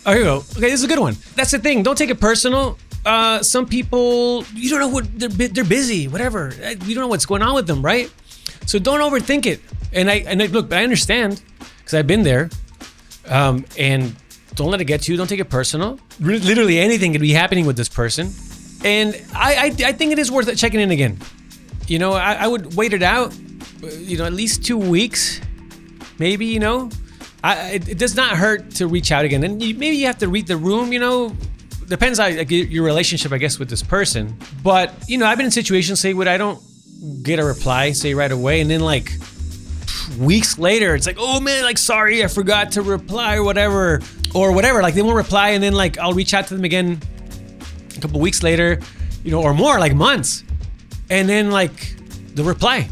Oh, here you go. Okay, this is a good one. That's the thing. Don't take it personal. Some people, you don't know what they're busy, whatever. You don't know what's going on with them, right? So don't overthink it. And I look, I understand because I've been there. And don't let it get to you. Don't take it personal. Literally anything could be happening with this person. And I think it is worth checking in again. You know, I would wait it out. You know, at least 2 weeks, maybe. You know, it does not hurt to reach out again. And maybe you have to read the room. You know, depends on your relationship, I guess, with this person. But you know, I've been in situations, say, where I don't get a reply, say right away, and then like weeks later, it's like, oh man, like sorry, I forgot to reply or whatever. Like they won't reply, and then like I'll reach out to them again a couple weeks later, you know, or more, like months, and then like they'll reply.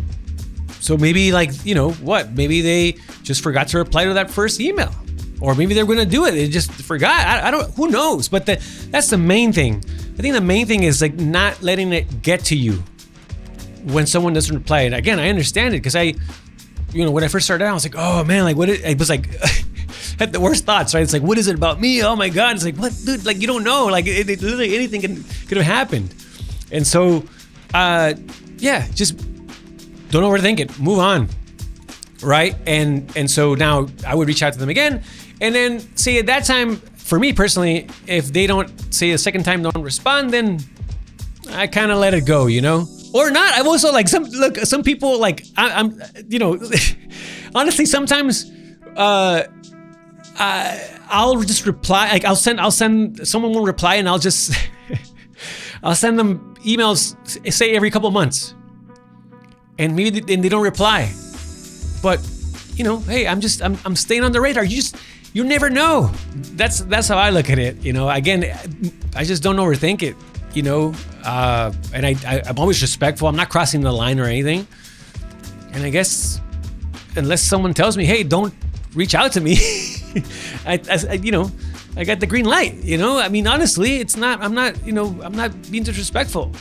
So maybe like, you know what, maybe they just forgot to reply to that first email, or maybe they're gonna do it, they just forgot. I don't, who knows? But that's the main thing. I think the main thing is like not letting it get to you when someone doesn't reply. And again, I understand it because you know, when I first started out, I was like, oh man, like it was like had the worst thoughts, right? It's like, what is it about me? Oh my God. It's like, what, dude, like you don't know, like literally anything could have happened. And so, yeah, just don't overthink it, move on, right? And so now I would reach out to them again, and then see at that time, for me personally, if they don't say a second time, don't respond, then I kind of let it go, you know? Or not. I've also like some people like I'm you know, honestly sometimes I'll just reply, like I'll send someone will reply, and I'll just I'll send them emails, say every couple of months, and maybe they don't reply, but you know, hey, I'm staying on the radar. You never know. That's how I look at it, you know. Again, I just don't overthink it, you know. And I'm always respectful. I'm not crossing the line or anything. And I guess unless someone tells me, hey, don't reach out to me, you know, I got the green light, you know. I mean, honestly, I'm not being disrespectful.